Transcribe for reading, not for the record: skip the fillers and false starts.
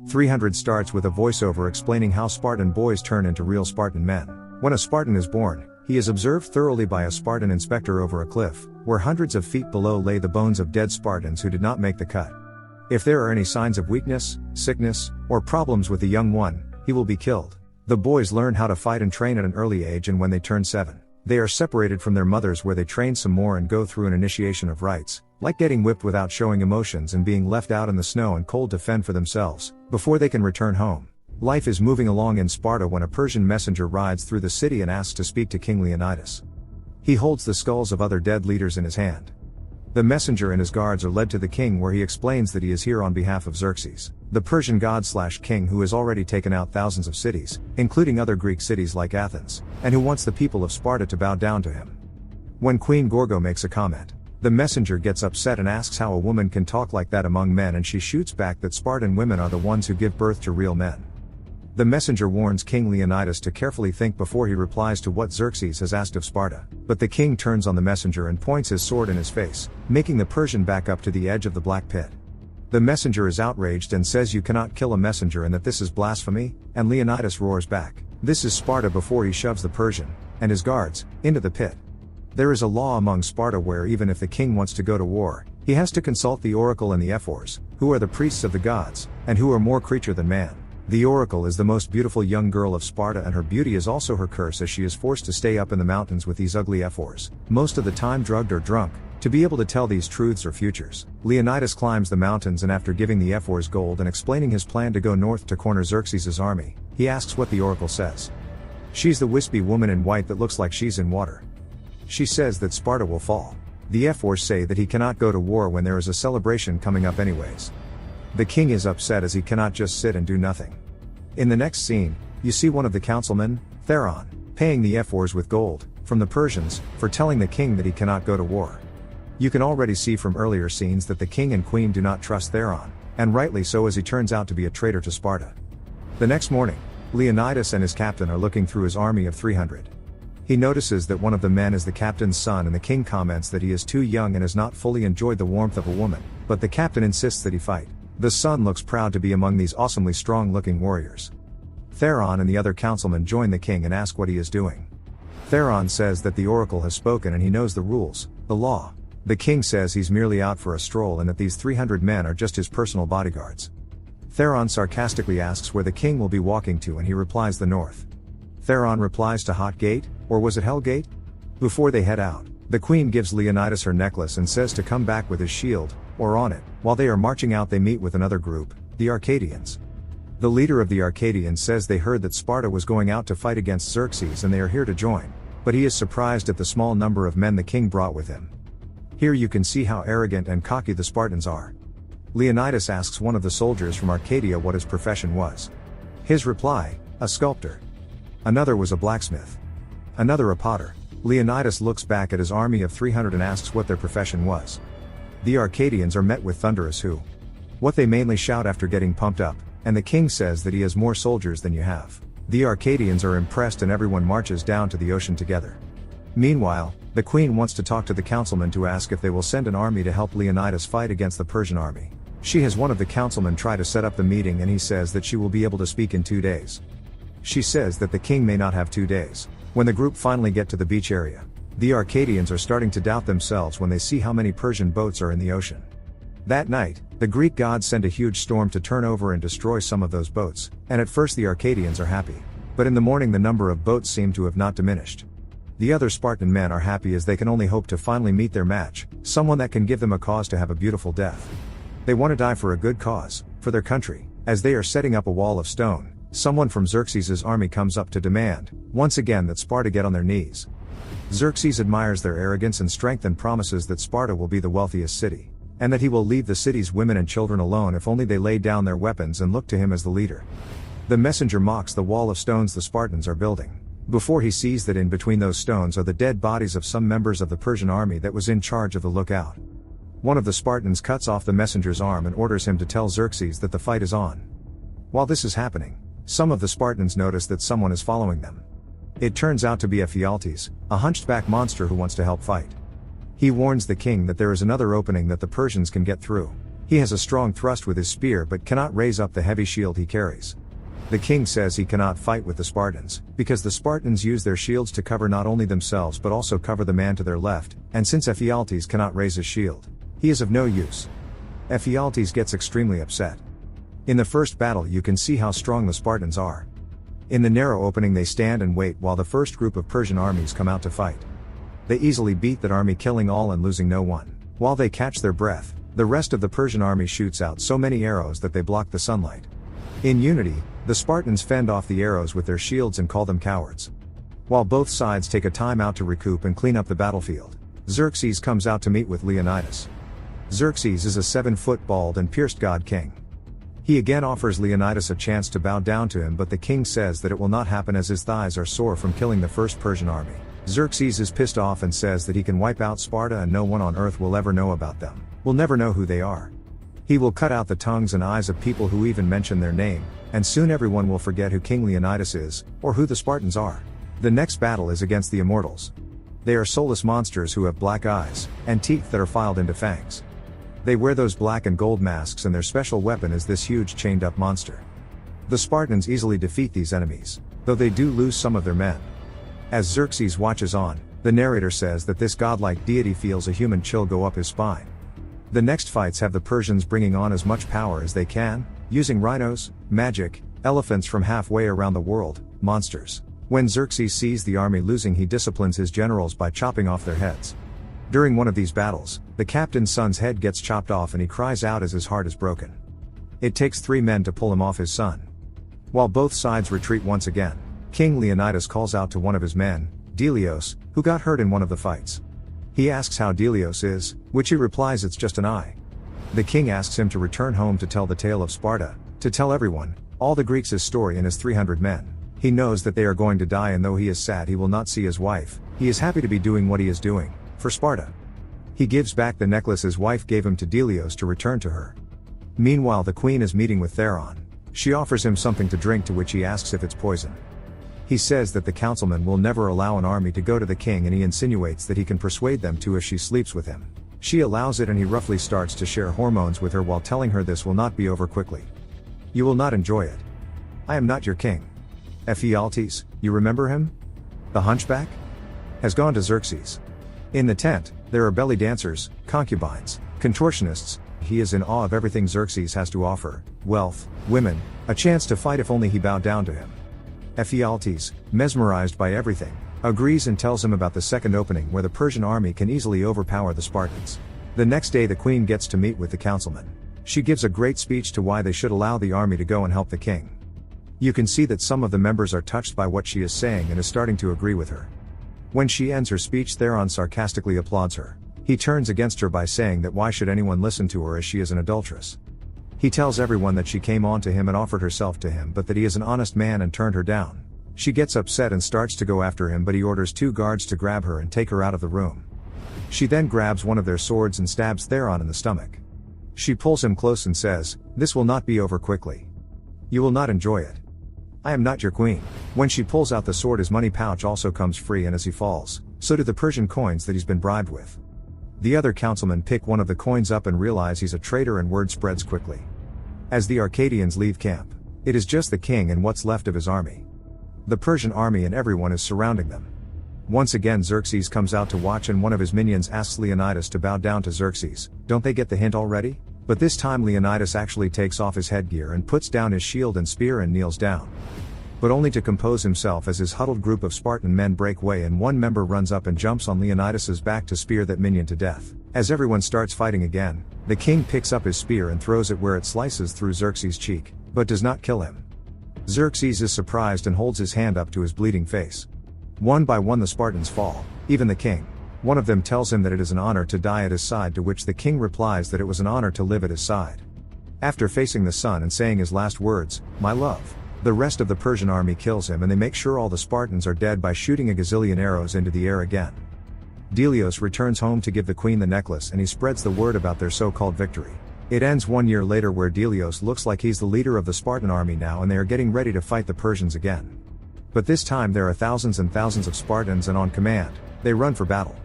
300 starts with a voiceover explaining how Spartan boys turn into real Spartan men. When a Spartan is born, he is observed thoroughly by a Spartan inspector over a cliff, where hundreds of feet below lay the bones of dead Spartans who did not make the cut. If there are any signs of weakness, sickness, or problems with the young one, he will be killed. The boys learn how to fight and train at an early age, and when they turn 7, they are separated from their mothers, where they train some more and go through an initiation of rites, like getting whipped without showing emotions and being left out in the snow and cold to fend for themselves, before they can return home. Life is moving along in Sparta when a Persian messenger rides through the city and asks to speak to King Leonidas. He holds the skulls of other dead leaders in his hand. The messenger and his guards are led to the king, where he explains that he is here on behalf of Xerxes, the Persian god/king who has already taken out thousands of cities, including other Greek cities like Athens, and who wants the people of Sparta to bow down to him. When Queen Gorgo makes a comment, the messenger gets upset and asks how a woman can talk like that among men, and she shoots back that Spartan women are the ones who give birth to real men. The messenger warns King Leonidas to carefully think before he replies to what Xerxes has asked of Sparta, but the king turns on the messenger and points his sword in his face, making the Persian back up to the edge of the black pit. The messenger is outraged and says you cannot kill a messenger and that this is blasphemy, and Leonidas roars back, "This is Sparta," before he shoves the Persian, and his guards, into the pit. There is a law among Sparta where even if the king wants to go to war, he has to consult the oracle and the ephors, who are the priests of the gods, and who are more creature than man. The oracle is the most beautiful young girl of Sparta, and her beauty is also her curse, as she is forced to stay up in the mountains with these ugly ephors, most of the time drugged or drunk, to be able to tell these truths or futures. Leonidas climbs the mountains, and after giving the ephors gold and explaining his plan to go north to corner Xerxes' army, he asks what the oracle says. She's the wispy woman in white that looks like she's in water. She says that Sparta will fall. The ephors say that he cannot go to war when there is a celebration coming up anyways. The king is upset as he cannot just sit and do nothing. In the next scene, you see one of the councilmen, Theron, paying the ephors with gold, from the Persians, for telling the king that he cannot go to war. You can already see from earlier scenes that the king and queen do not trust Theron, and rightly so, as he turns out to be a traitor to Sparta. The next morning, Leonidas and his captain are looking through his army of 300. He notices that one of the men is the captain's son, and the king comments that he is too young and has not fully enjoyed the warmth of a woman, but the captain insists that he fight. The son looks proud to be among these awesomely strong-looking warriors. Theron and the other councilmen join the king and ask what he is doing. Theron says that the oracle has spoken and he knows the rules, the law. The king says he's merely out for a stroll and that these 300 men are just his personal bodyguards. Theron sarcastically asks where the king will be walking to, and he replies the north. Theron replies to Hot Gate, or was it Hell Gate? Before they head out, the queen gives Leonidas her necklace and says to come back with his shield, or on it. While they are marching out, they meet with another group, the Arcadians. The leader of the Arcadians says they heard that Sparta was going out to fight against Xerxes and they are here to join, but he is surprised at the small number of men the king brought with him. Here you can see how arrogant and cocky the Spartans are. Leonidas asks one of the soldiers from Arcadia what his profession was. His reply, a sculptor. Another was a blacksmith. Another a potter. Leonidas looks back at his army of 300 and asks what their profession was. The Arcadians are met with thunderous who. What they mainly shout after getting pumped up, and the king says that he has more soldiers than you have. The Arcadians are impressed and everyone marches down to the ocean together. Meanwhile, the queen wants to talk to the councilmen to ask if they will send an army to help Leonidas fight against the Persian army. She has one of the councilmen try to set up the meeting, and he says that she will be able to speak in 2 days. She says that the king may not have 2 days. When the group finally get to the beach area, the Arcadians are starting to doubt themselves when they see how many Persian boats are in the ocean. That night, the Greek gods send a huge storm to turn over and destroy some of those boats, and at first the Arcadians are happy. But in the morning the number of boats seem to have not diminished. The other Spartan men are happy as they can only hope to finally meet their match, someone that can give them a cause to have a beautiful death. They want to die for a good cause, for their country. As they are setting up a wall of stone, someone from Xerxes' army comes up to demand, once again, that Sparta get on their knees. Xerxes admires their arrogance and strength and promises that Sparta will be the wealthiest city, and that he will leave the city's women and children alone if only they lay down their weapons and look to him as the leader. The messenger mocks the wall of stones the Spartans are building, before he sees that in between those stones are the dead bodies of some members of the Persian army that was in charge of the lookout. One of the Spartans cuts off the messenger's arm and orders him to tell Xerxes that the fight is on. While this is happening, some of the Spartans notice that someone is following them. It turns out to be Ephialtes, a hunched-back monster who wants to help fight. He warns the king that there is another opening that the Persians can get through. He has a strong thrust with his spear but cannot raise up the heavy shield he carries. The king says he cannot fight with the Spartans, because the Spartans use their shields to cover not only themselves but also cover the man to their left, and since Ephialtes cannot raise his shield, he is of no use. Ephialtes gets extremely upset. In the first battle you can see how strong the Spartans are. In the narrow opening they stand and wait while the first group of Persian armies come out to fight. They easily beat that army, killing all and losing no one. While they catch their breath, the rest of the Persian army shoots out so many arrows that they block the sunlight. In unity, the Spartans fend off the arrows with their shields and call them cowards. While both sides take a time out to recoup and clean up the battlefield, Xerxes comes out to meet with Leonidas. Xerxes is a 7-foot bald and pierced god king. He again offers Leonidas a chance to bow down to him, but the king says that it will not happen as his thighs are sore from killing the first Persian army. Xerxes is pissed off and says that he can wipe out Sparta and no one on earth will ever know about them, will never know who they are. He will cut out the tongues and eyes of people who even mention their name, and soon everyone will forget who King Leonidas is, or who the Spartans are. The next battle is against the Immortals. They are soulless monsters who have black eyes, and teeth that are filed into fangs. They wear those black and gold masks and their special weapon is this huge chained up monster. The Spartans easily defeat these enemies, though they do lose some of their men. As Xerxes watches on, the narrator says that this godlike deity feels a human chill go up his spine. The next fights have the Persians bringing on as much power as they can, using rhinos, magic, elephants from halfway around the world, monsters. When Xerxes sees the army losing, he disciplines his generals by chopping off their heads. During one of these battles, the captain's son's head gets chopped off and he cries out as his heart is broken. It takes 3 men to pull him off his son. While both sides retreat once again, King Leonidas calls out to one of his men, Delios, who got hurt in one of the fights. He asks how Delios is, which he replies it's just an eye. The king asks him to return home to tell the tale of Sparta, to tell everyone, all the Greeks, his story and his 300 men. He knows that they are going to die, and though he is sad he will not see his wife, he is happy to be doing what he is doing, for Sparta. He gives back the necklace his wife gave him to Delios to return to her. Meanwhile the queen is meeting with Theron. She offers him something to drink, to which he asks if it's poison. He says that the councilman will never allow an army to go to the king, and he insinuates that he can persuade them to if she sleeps with him. She allows it and he roughly starts to share hormones with her while telling her this will not be over quickly. You will not enjoy it. I am not your king. Ephialtes, you remember him? The hunchback? Has gone to Xerxes. In the tent, there are belly dancers, concubines, contortionists. He is in awe of everything Xerxes has to offer: wealth, women, a chance to fight if only he bowed down to him. Ephialtes, mesmerized by everything, agrees and tells him about the second opening where the Persian army can easily overpower the Spartans. The next day the queen gets to meet with the councilman. She gives a great speech to why they should allow the army to go and help the king. You can see that some of the members are touched by what she is saying and is starting to agree with her. When she ends her speech, Theron sarcastically applauds her. He turns against her by saying that why should anyone listen to her as she is an adulteress. He tells everyone that she came on to him and offered herself to him, but that he is an honest man and turned her down. She gets upset and starts to go after him, but he orders 2 guards to grab her and take her out of the room. She then grabs one of their swords and stabs Theron in the stomach. She pulls him close and says, "This will not be over quickly. You will not enjoy it. I am not your queen." When she pulls out the sword, his money pouch also comes free, and as he falls, so do the Persian coins that he's been bribed with. The other councilmen pick one of the coins up and realize he's a traitor, and word spreads quickly. As the Arcadians leave camp, it is just the king and what's left of his army. The Persian army and everyone is surrounding them. Once again Xerxes comes out to watch, and one of his minions asks Leonidas to bow down to Xerxes. Don't they get the hint already? But this time Leonidas actually takes off his headgear and puts down his shield and spear and kneels down. But only to compose himself as his huddled group of Spartan men break way, and one member runs up and jumps on Leonidas's back to spear that minion to death. As everyone starts fighting again, the king picks up his spear and throws it where it slices through Xerxes' cheek, but does not kill him. Xerxes is surprised and holds his hand up to his bleeding face. One by one the Spartans fall, even the king. One of them tells him that it is an honor to die at his side, to which the king replies that it was an honor to live at his side. After facing the sun and saying his last words, "My love," the rest of the Persian army kills him, and they make sure all the Spartans are dead by shooting a gazillion arrows into the air again. Delios returns home to give the queen the necklace, and he spreads the word about their so-called victory. It ends 1 year later, where Delios looks like he's the leader of the Spartan army now, and they are getting ready to fight the Persians again. But this time there are thousands and thousands of Spartans, and on command, they run for battle.